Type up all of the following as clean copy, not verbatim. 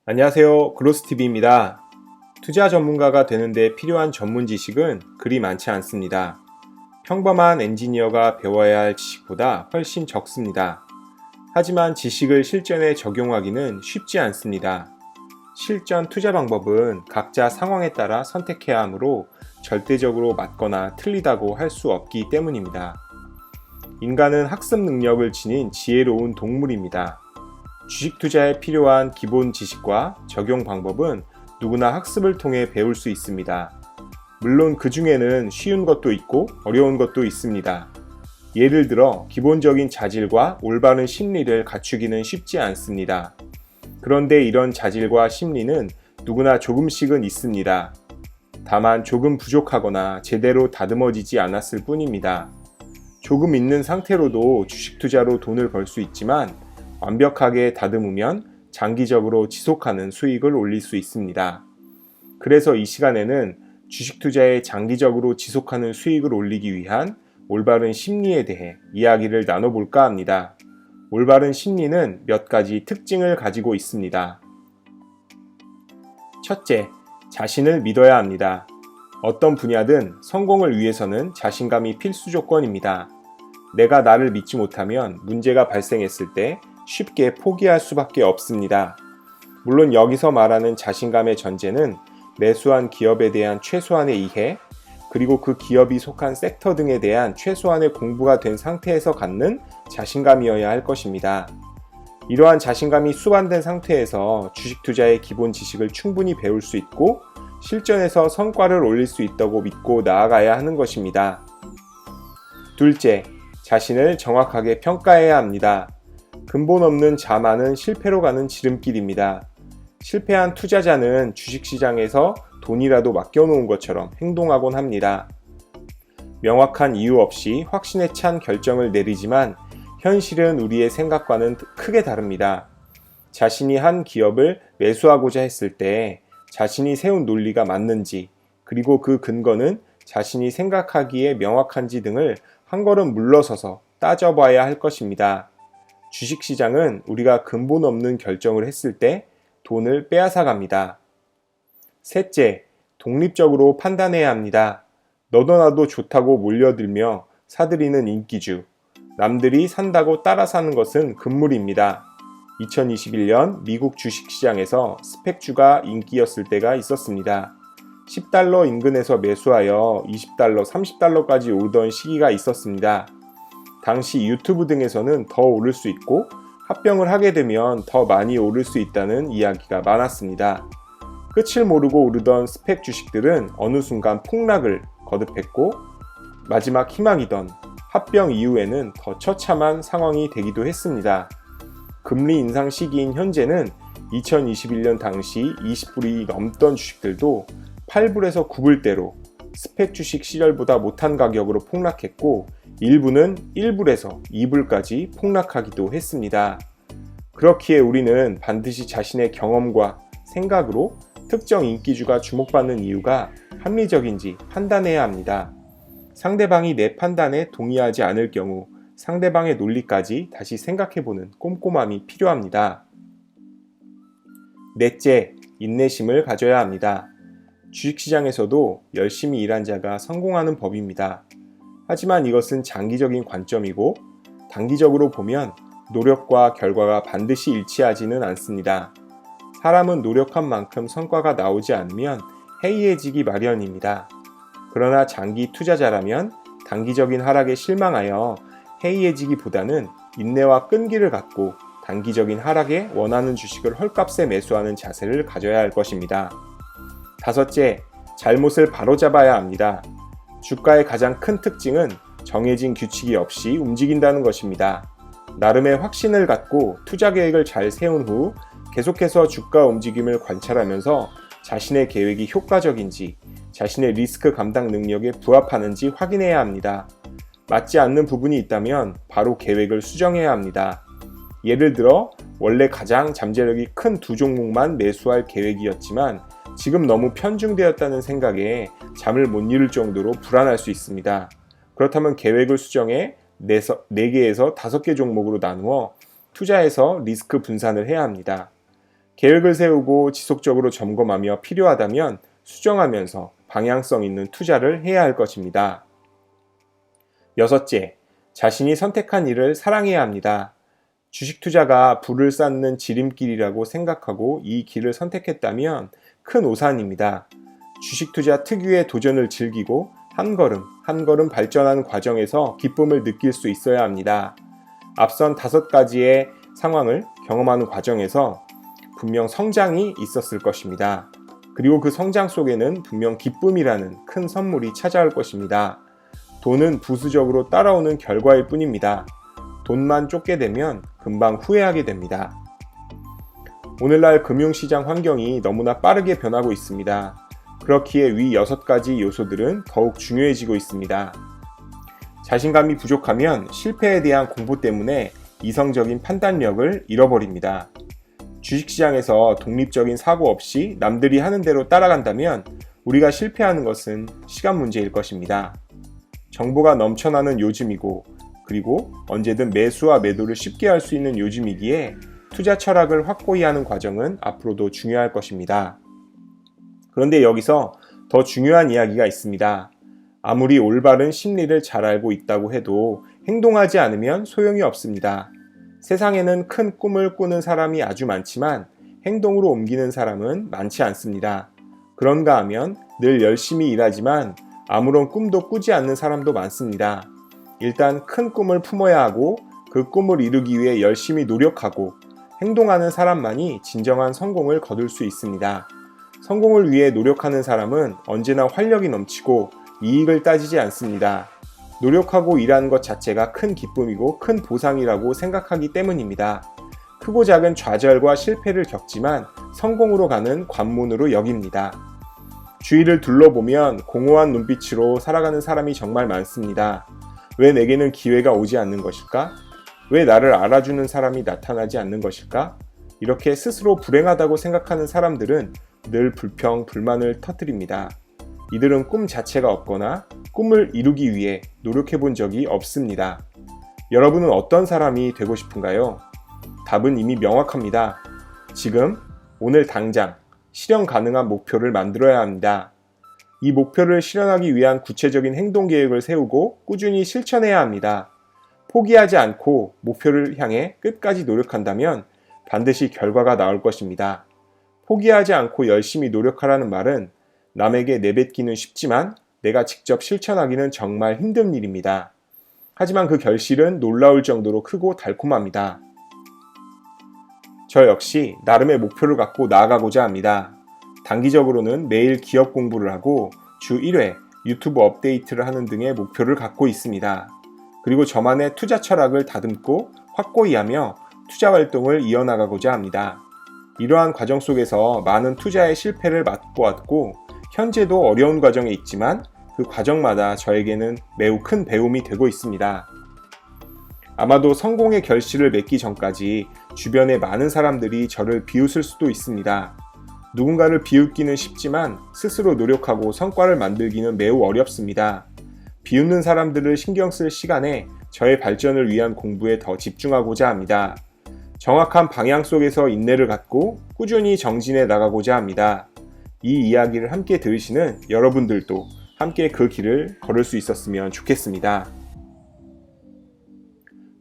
안녕하세요. 그로스TV입니다. 투자 전문가가 되는데 필요한 전문 지식은 그리 많지 않습니다. 평범한 엔지니어가 배워야 할 지식보다 훨씬 적습니다. 하지만 지식을 실전에 적용하기는 쉽지 않습니다. 실전 투자 방법은 각자 상황에 따라 선택해야 하므로 절대적으로 맞거나 틀리다고 할 수 없기 때문입니다. 인간은 학습 능력을 지닌 지혜로운 동물입니다. 주식 투자에 필요한 기본 지식과 적용 방법은 누구나 학습을 통해 배울 수 있습니다. 물론 그 중에는 쉬운 것도 있고 어려운 것도 있습니다. 예를 들어 기본적인 자질과 올바른 심리를 갖추기는 쉽지 않습니다. 그런데 이런 자질과 심리는 누구나 조금씩은 있습니다. 다만 조금 부족하거나 제대로 다듬어지지 않았을 뿐입니다. 조금 있는 상태로도 주식 투자로 돈을 벌 수 있지만 완벽하게 다듬으면 장기적으로 지속하는 수익을 올릴 수 있습니다. 그래서 이 시간에는 주식 투자에 장기적으로 지속하는 수익을 올리기 위한 올바른 심리에 대해 이야기를 나눠볼까 합니다. 올바른 심리는 몇 가지 특징을 가지고 있습니다. 첫째, 자신을 믿어야 합니다. 어떤 분야든 성공을 위해서는 자신감이 필수 조건입니다. 내가 나를 믿지 못하면 문제가 발생했을 때 쉽게 포기할 수밖에 없습니다. 물론 여기서 말하는 자신감의 전제는 매수한 기업에 대한 최소한의 이해, 그리고 그 기업이 속한 섹터 등에 대한 최소한의 공부가 된 상태에서 갖는 자신감이어야 할 것입니다. 이러한 자신감이 수반된 상태에서 주식 투자의 기본 지식을 충분히 배울 수 있고 실전에서 성과를 올릴 수 있다고 믿고 나아가야 하는 것입니다. 둘째, 자신을 정확하게 평가해야 합니다. 근본 없는 자만은 실패로 가는 지름길입니다. 실패한 투자자는 주식시장에서 돈이라도 맡겨놓은 것처럼 행동하곤 합니다. 명확한 이유 없이 확신에 찬 결정을 내리지만 현실은 우리의 생각과는 크게 다릅니다. 자신이 한 기업을 매수하고자 했을 때 자신이 세운 논리가 맞는지, 그리고 그 근거는 자신이 생각하기에 명확한지 등을 한 걸음 물러서서 따져봐야 할 것입니다. 주식시장은 우리가 근본 없는 결정을 했을 때 돈을 빼앗아 갑니다. 셋째, 독립적으로 판단해야 합니다. 너도 나도 좋다고 몰려들며 사들이는 인기주, 남들이 산다고 따라 사는 것은 금물입니다. 2021년 미국 주식시장에서 스펙주가 인기였을 때가 있었습니다. 10달러 인근에서 매수하여 20달러, 30달러까지 오르던 시기가 있었습니다. 당시 유튜브 등에서는 더 오를 수 있고 합병을 하게 되면 더 많이 오를 수 있다는 이야기가 많았습니다. 끝을 모르고 오르던 스펙 주식들은 어느 순간 폭락을 거듭했고 마지막 희망이던 합병 이후에는 더 처참한 상황이 되기도 했습니다. 금리 인상 시기인 현재는 2021년 당시 20불이 넘던 주식들도 8불에서 9불대로 스펙 주식 시절보다 못한 가격으로 폭락했고 일부는 1불에서 2불까지 폭락하기도 했습니다. 그렇기에 우리는 반드시 자신의 경험과 생각으로 특정 인기주가 주목받는 이유가 합리적인지 판단해야 합니다. 상대방이 내 판단에 동의하지 않을 경우 상대방의 논리까지 다시 생각해보는 꼼꼼함이 필요합니다. 넷째, 인내심을 가져야 합니다. 주식시장에서도 열심히 일한 자가 성공하는 법입니다. 하지만 이것은 장기적인 관점이고 단기적으로 보면 노력과 결과가 반드시 일치하지는 않습니다. 사람은 노력한 만큼 성과가 나오지 않으면 해이해지기 마련입니다. 그러나 장기 투자자라면 단기적인 하락에 실망하여 해이해지기보다는 인내와 끈기를 갖고 단기적인 하락에 원하는 주식을 헐값에 매수하는 자세를 가져야 할 것입니다. 다섯째, 잘못을 바로잡아야 합니다. 주가의 가장 큰 특징은 정해진 규칙이 없이 움직인다는 것입니다. 나름의 확신을 갖고 투자 계획을 잘 세운 후 계속해서 주가 움직임을 관찰하면서 자신의 계획이 효과적인지, 자신의 리스크 감당 능력에 부합하는지 확인해야 합니다. 맞지 않는 부분이 있다면 바로 계획을 수정해야 합니다. 예를 들어 원래 가장 잠재력이 큰 두 종목만 매수할 계획이었지만 지금 너무 편중되었다는 생각에 잠을 못 이룰 정도로 불안할 수 있습니다. 그렇다면 계획을 수정해 4개에서 5개 종목으로 나누어 투자해서 리스크 분산을 해야 합니다. 계획을 세우고 지속적으로 점검하며 필요하다면 수정하면서 방향성 있는 투자를 해야 할 것입니다. 여섯째, 자신이 선택한 일을 사랑해야 합니다. 주식 투자가 부를 쌓는 지름길이라고 생각하고 이 길을 선택했다면 큰 오산입니다. 주식 투자 특유의 도전을 즐기고 한 걸음 한 걸음 발전하는 과정에서 기쁨을 느낄 수 있어야 합니다. 앞선 5가지의 상황을 경험하는 과정에서 분명 성장이 있었을 것입니다. 그리고 그 성장 속에는 분명 기쁨이라는 큰 선물이 찾아올 것입니다. 돈은 부수적으로 따라오는 결과일 뿐입니다. 돈만 쫓게 되면 금방 후회하게 됩니다. 오늘날 금융시장 환경이 너무나 빠르게 변하고 있습니다. 그렇기에 위 6가지 요소들은 더욱 중요해지고 있습니다. 자신감이 부족하면 실패에 대한 공포 때문에 이성적인 판단력을 잃어버립니다. 주식시장에서 독립적인 사고 없이 남들이 하는 대로 따라간다면 우리가 실패하는 것은 시간 문제일 것입니다. 정보가 넘쳐나는 요즘이고 그리고 언제든 매수와 매도를 쉽게 할 수 있는 요즘이기에 투자 철학을 확고히 하는 과정은 앞으로도 중요할 것입니다. 그런데 여기서 더 중요한 이야기가 있습니다. 아무리 올바른 심리를 잘 알고 있다고 해도 행동하지 않으면 소용이 없습니다. 세상에는 큰 꿈을 꾸는 사람이 아주 많지만 행동으로 옮기는 사람은 많지 않습니다. 그런가 하면 늘 열심히 일하지만 아무런 꿈도 꾸지 않는 사람도 많습니다. 일단 큰 꿈을 품어야 하고 그 꿈을 이루기 위해 열심히 노력하고 행동하는 사람만이 진정한 성공을 거둘 수 있습니다. 성공을 위해 노력하는 사람은 언제나 활력이 넘치고 이익을 따지지 않습니다. 노력하고 일하는 것 자체가 큰 기쁨이고 큰 보상이라고 생각하기 때문입니다. 크고 작은 좌절과 실패를 겪지만 성공으로 가는 관문으로 여깁니다. 주위를 둘러보면 공허한 눈빛으로 살아가는 사람이 정말 많습니다. 왜 내게는 기회가 오지 않는 것일까? 왜 나를 알아주는 사람이 나타나지 않는 것일까? 이렇게 스스로 불행하다고 생각하는 사람들은 늘 불평, 불만을 터뜨립니다. 이들은 꿈 자체가 없거나 꿈을 이루기 위해 노력해 본 적이 없습니다. 여러분은 어떤 사람이 되고 싶은가요? 답은 이미 명확합니다. 지금, 오늘 당장 실현 가능한 목표를 만들어야 합니다. 이 목표를 실현하기 위한 구체적인 행동 계획을 세우고 꾸준히 실천해야 합니다. 포기하지 않고 목표를 향해 끝까지 노력한다면 반드시 결과가 나올 것입니다. 포기하지 않고 열심히 노력하라는 말은 남에게 내뱉기는 쉽지만 내가 직접 실천하기는 정말 힘든 일입니다. 하지만 그 결실은 놀라울 정도로 크고 달콤합니다. 저 역시 나름의 목표를 갖고 나아가고자 합니다. 단기적으로는 매일 기업 공부를 하고 주 1회 유튜브 업데이트를 하는 등의 목표를 갖고 있습니다. 그리고 저만의 투자 철학을 다듬고 확고히 하며 투자 활동을 이어나가고자 합니다. 이러한 과정 속에서 많은 투자의 실패를 맛보았고 현재도 어려운 과정에 있지만 그 과정마다 저에게는 매우 큰 배움이 되고 있습니다. 아마도 성공의 결실을 맺기 전까지 주변에 많은 사람들이 저를 비웃을 수도 있습니다. 누군가를 비웃기는 쉽지만 스스로 노력하고 성과를 만들기는 매우 어렵습니다. 비웃는 사람들을 신경 쓸 시간에 저의 발전을 위한 공부에 더 집중하고자 합니다. 정확한 방향 속에서 인내를 갖고 꾸준히 정진해 나가고자 합니다. 이 이야기를 함께 들으시는 여러분들도 함께 그 길을 걸을 수 있었으면 좋겠습니다.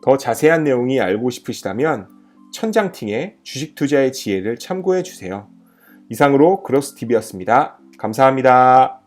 더 자세한 내용이 알고 싶으시다면 천장팅의 주식 투자의 지혜를 참고해 주세요. 이상으로 그로스TV였습니다. 감사합니다.